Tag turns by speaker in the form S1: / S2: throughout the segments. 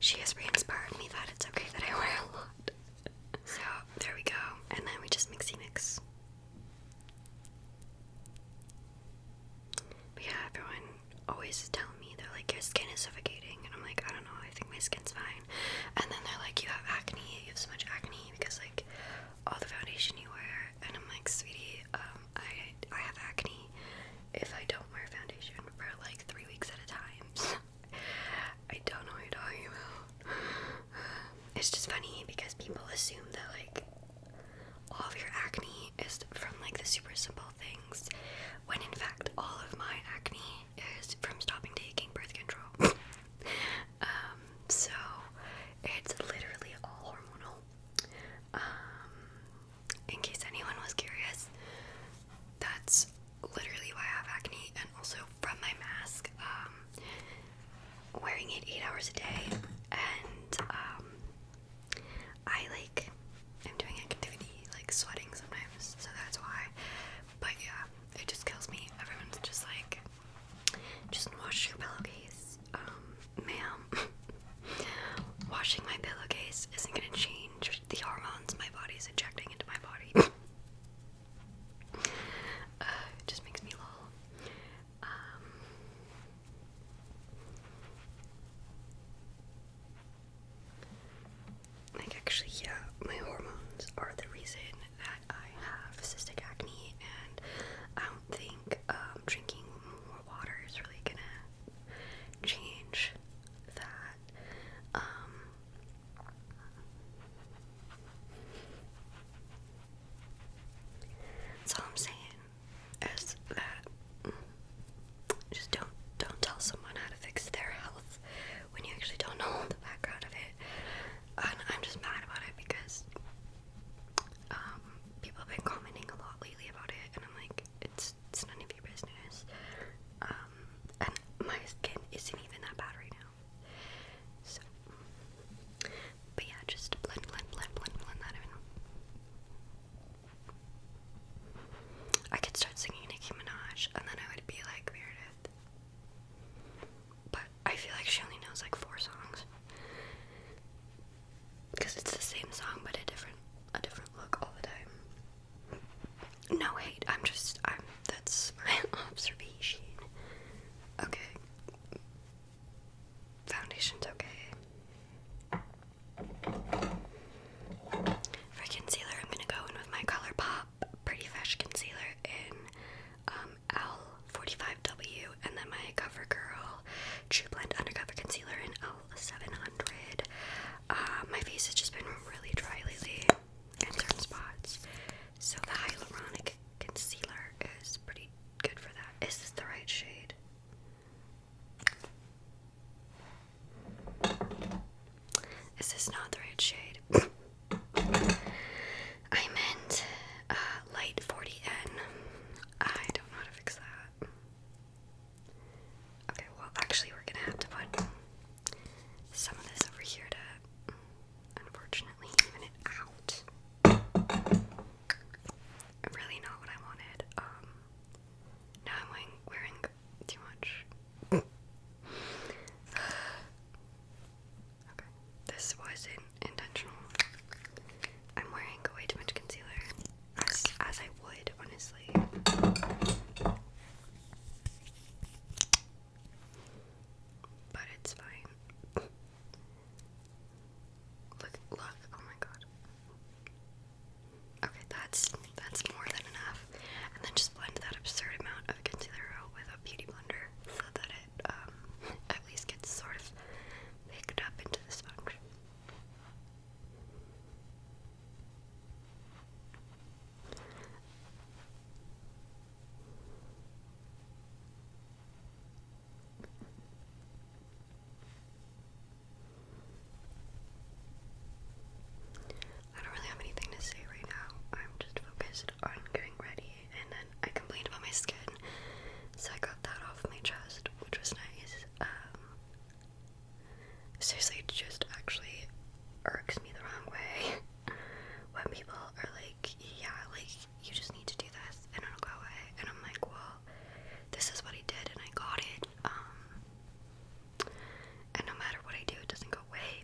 S1: she has re-inspired me that it's okay that I wear a lot. So there we go, and then we just mix. But yeah, everyone always is telling me, they're like, your skin is suffocating, and I'm like, I don't know, I think my skin's fine. And then they're like, you have acne, you have so much acne because like all the foundation you wear, and I'm like, sweetie, I have acne if I don't wear foundation for like 3 weeks at a time. So I don't know what you're talking about. It's just funny because people assume that like all of your acne is from like the super simple things, when in fact all of my acne is from stopping taking birth control. So it's literally all hormonal. In case anyone was curious, that's literally why I have acne, and also from my mask, wearing it 8 hours a day, and I like am doing activity like sweating sometimes, so that's why. But yeah, it just kills me. Everyone's just like, just wash your pillowcase. Ma'am, washing my pillowcase isn't gonna change the hormones my body's injecting into my body. It just makes me lol. Like actually, yeah, my hormones are the reason that I have cystic acne, and I don't think drinking more water is really gonna change that. That's all I'm saying is that just don't tell someone how to fix their health when you actually don't know the background of it. And I'm just mad about it because people have been commenting a lot lately about it, and I'm like, it's none of your business. And my skin isn't even that bad right now. So, but yeah, just blend that in. I could start singing Nicki Minaj, and then I would be like Meredith. But I feel like she only knows like 4 songs. Because it's the same song, but a different look all the time. No hate, that's my observation. Okay. Foundation's okay. For concealer, I'm gonna go in with my ColourPop Pretty Fresh Concealer in L45W, and then my CoverGirl True Blend Undercover Concealer in L700. My face has just been really dry lately in certain spots, so the hyaluronic concealer is pretty good for that. Is this the right shade? Is this not the right shade? I meant light 40N. I don't know how to fix that. Okay, well, actually, we're gonna have to put some of this over here to, unfortunately, even it out. Really not what I wanted. Now I'm wearing too much. Okay, this wasn't intentional. I'm wearing way too much concealer, as I would, honestly. But it's fine. Look, oh my god. Okay, that's more than enough. And then just blend that absurd amount of concealer out with a beauty blender so that it at least gets sort of picked up into the sponge. I don't really have anything to say right now. I'm just focused on getting ready, and then I complained about my skin, so I got that off my chest, which was nice. Seriously, it just actually irks me the wrong way when people are like, yeah, like, you just need to do this and it'll go away, and I'm like, well, this is what I did and I got it, and no matter what I do, it doesn't go away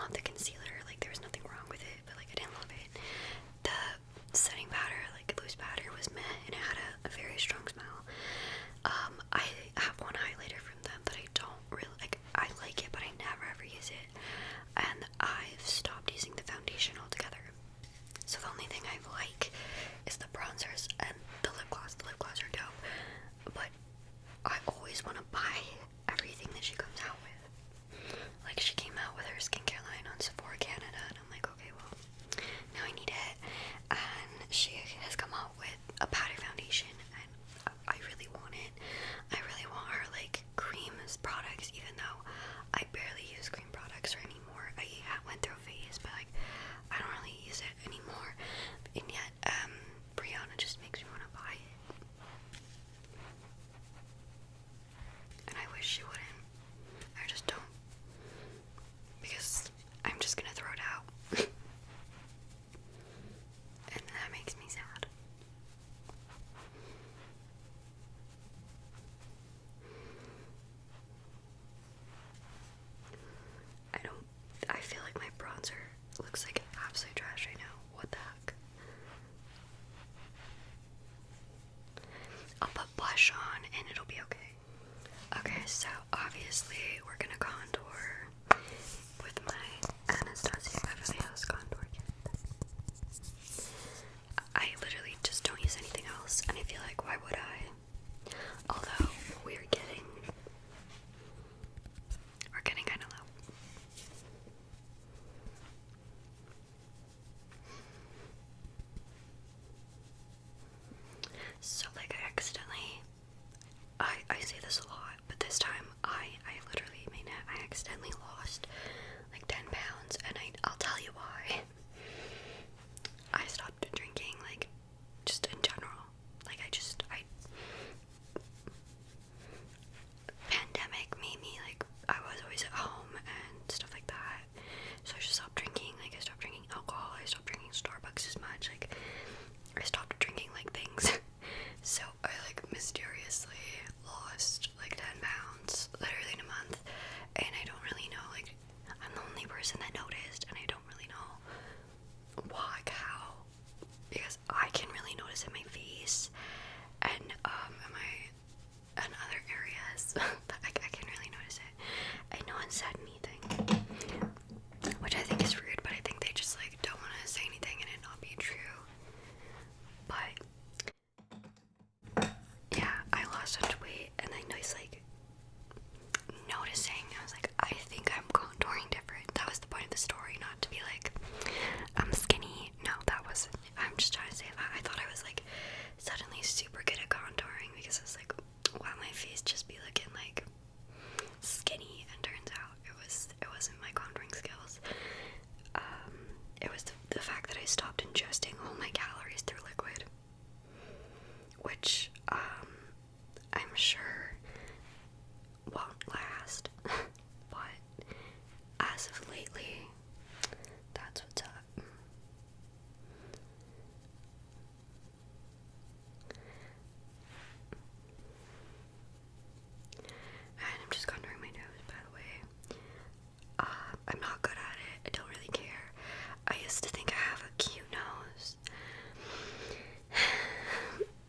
S1: love the concealer. Like, there was nothing wrong with it, but like I didn't love it. The setting powder, like loose powder, was meh, and it had a very strong smell. I have one highlighter from them that I don't really like. I like it, but I never ever use it. And I've stopped using the foundation altogether. So the only thing I like is the bronzers and the lip gloss. The lip gloss are dope, but I always want to buy everything that she comes out with. Like, she came out with her skincare line on Sephora Canada, and I'm like, okay, well, now I need it. And she has come out with a powder foundation, and I really want it. I really want her, like, cream products, even though I barely use cream products anymore. I went through a phase, but, like, I don't really use it anymore. And yet, Brianna just makes me want to buy it. And I wish she wouldn't. I just don't. Because I'm just gonna throw it out. And that makes me sad. I feel like my bronzer looks like absolute trash right now. What the heck? I'll put blush on and it'll be okay. Okay, so obviously we're gonna contour with my Anastasia Beverly Hills contour kit. I literally just don't use anything else, and I feel like, why would I? Although we're getting kind of low. So, like, I say this a lot, but this time I literally mean it. I accidentally lost like 10 pounds, and I'll tell you why. I stopped drinking, like, just in general. Like, pandemic made me, like, I was always at home and stuff like that. So I just stopped drinking. Like, I stopped drinking alcohol. I stopped drinking Starbucks as much. Like, I stopped drinking, like, things. So I, like, mysteriously lost, like, 10 pounds, literally in a month. And I don't really know, like, I'm the only person that noticed, and I don't really know why, how, because I can really notice in my face, and, in other areas, but I can really notice it, and no one said anything, which I think is rude, but I think they just, like, don't want to say anything and it not be true. But yeah, I lost a bunch of weight, and I was like noticing. I was like, I think I'm contouring different. That was the point of the story, not to be like, I'm skinny. No, that wasn't. I'm just trying to say that I thought I was like suddenly super good at contouring, because I was like, wow, my face just be looking like skinny, and turns out it wasn't my contouring skills. It was the fact that I stopped ingesting all my calories through liquid, which I'm sure won't last, but as of lately, that's what's up. And I'm just contouring my nose, by the way. I'm not good at it. I don't really care. I used to think I have a cute nose,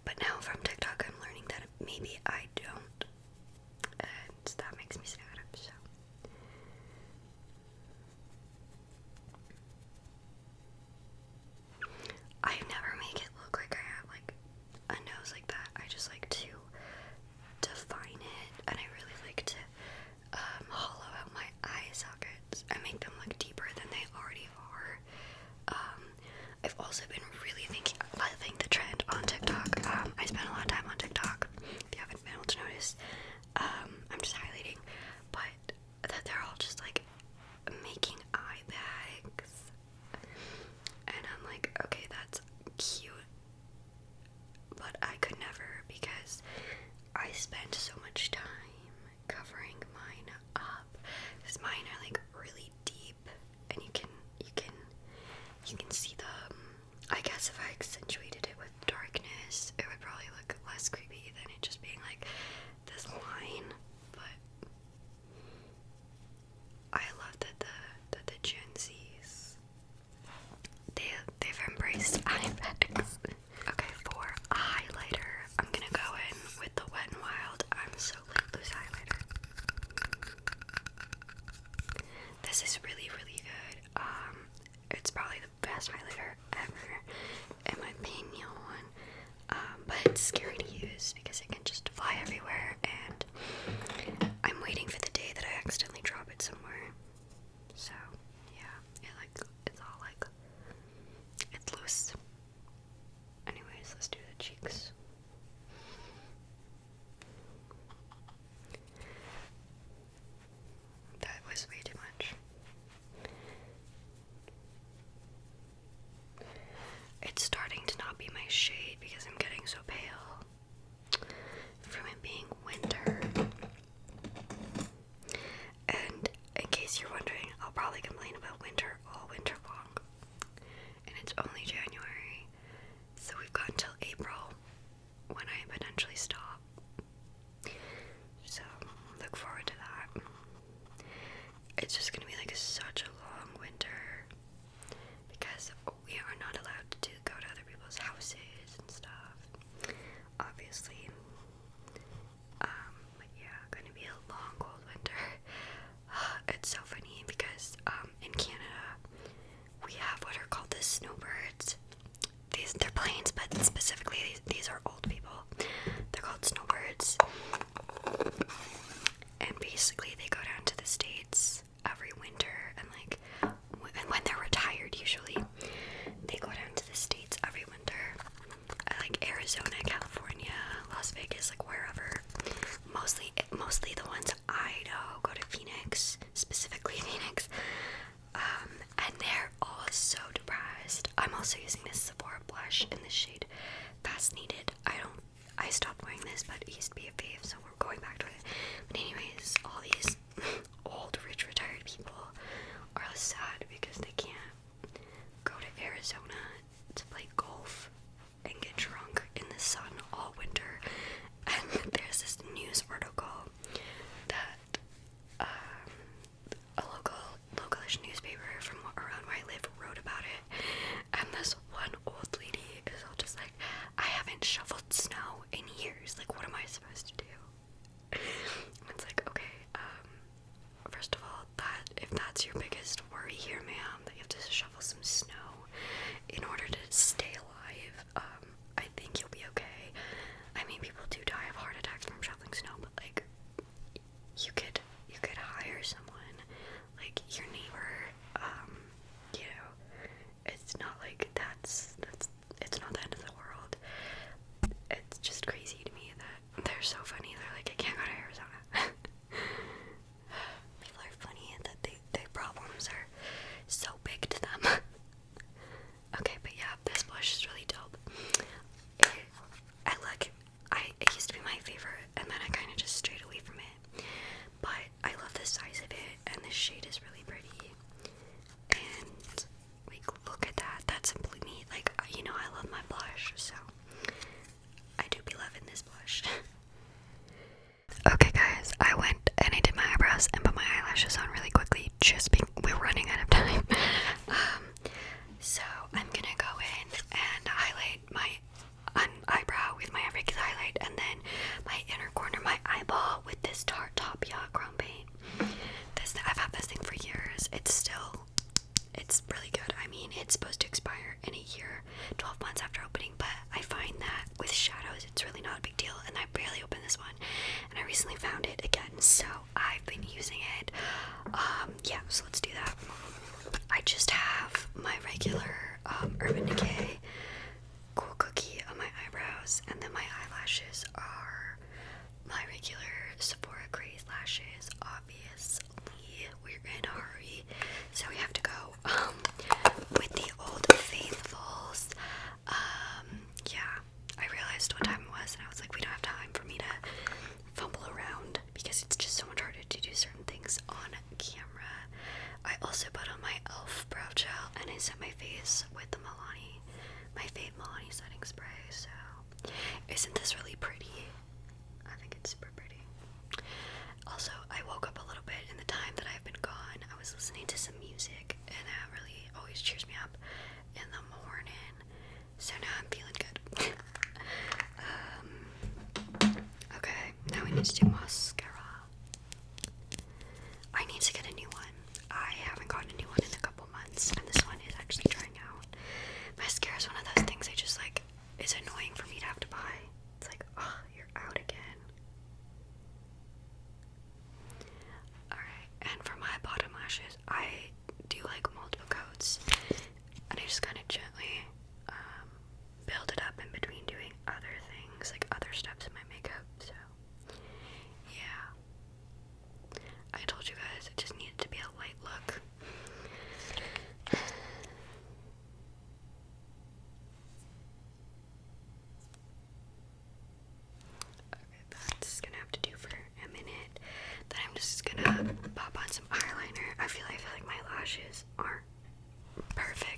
S1: but now from TikTok I'm learning that maybe I don't, and that makes me sad. So I never make it look like I have like a nose like that. I just like to define it, and I really like to hollow out my eye sockets and make them look deeper than they already are. I've also been really loving the trend on TikTok. I spend a lot of time on TikTok, if you haven't been able to notice. I'm just highlighting, but that they're all just like making eye bags, and I'm like, okay, that's cute, but I could never, because I spend so much time covering mine up, because mine are like really deep, and you can see them. I guess if I accentuated it with darkness, it would probably look less creepy than it just being like this line. But I love that the gen to play golf and get drunk in the sun all winter. And there's this news article that a localish newspaper from around where I live wrote about it, and this one old lady is all just like, I haven't shoveled snow in years, like what am I supposed to do? It's like, okay, first of all, if that's your biggest worry here, ma'am, that you have to shovel some snow in order to stay alive, I think you'll be okay. I mean, people do die of heart attacks from shoveling snow, but like, you could hire someone, like your neighbor, you know, it's not like it's not the end of the world. It's just crazy to me that they're so funny. They're like, I can't go to Arizona. People are funny and that their problems are so big to them. Okay, but yeah, this blush is really dope. It used to be my favorite, and then I kind of just strayed away from it. But I love the size of it, and the shade is really pretty. And like, look at that. That's simply me. Like, you know, I love my blush, so I do be loving this blush. Okay, guys, I went and I did my eyebrows and put my eyelashes on really quickly. We're running out of time. So I'm gonna go in and highlight my eyebrow with my regular highlight, and then my inner corner, my eyeball, with this Tarte Top Yacht Chrome paint. I've had this thing for years. It's really good. I mean, it's supposed to expire in a year, 12 months after opening, but I find that with shadows, it's really not a big deal, and I barely opened this one, and I recently found it again, so I've been using it. Yeah, so let's do that. I just have my regular Urban Decay Cool Cookie on my eyebrows, and then my eyelashes are my regular Sephora Craze lashes. Obviously, we're in a hurry, so we have to go with the Old Faithfuls. Yeah, I realized what time it was, and I was like, we don't have time for me to fumble around because it's just so much harder to do certain things on camera. I also put on my e.l.f. brow gel, and I set my face with the my fave Milani setting spray. So, isn't this really pretty? I think it's super pretty. Also, I woke up a little bit in the time that I've been gone. I was listening to some music, and that really always cheers me up in the morning. So now I'm feeling good. Okay, now we need to do mascara. I need to get a new one. I haven't gotten a new one in a couple months, and this one is actually drying out. Mascara is one of those things I just like, is annoying for me to have to buy. It's like, oh, you're out again. Alright, and for my bottom lashes, I do like multiple coats, and I just kind of gently build it up in between doing other things, like other steps in my makeup, so yeah. I told you guys it just needed to be a light look. Okay, that's gonna have to do for a minute. Then I'm just gonna pop on some eyeliner. I feel like my lashes aren't perfect.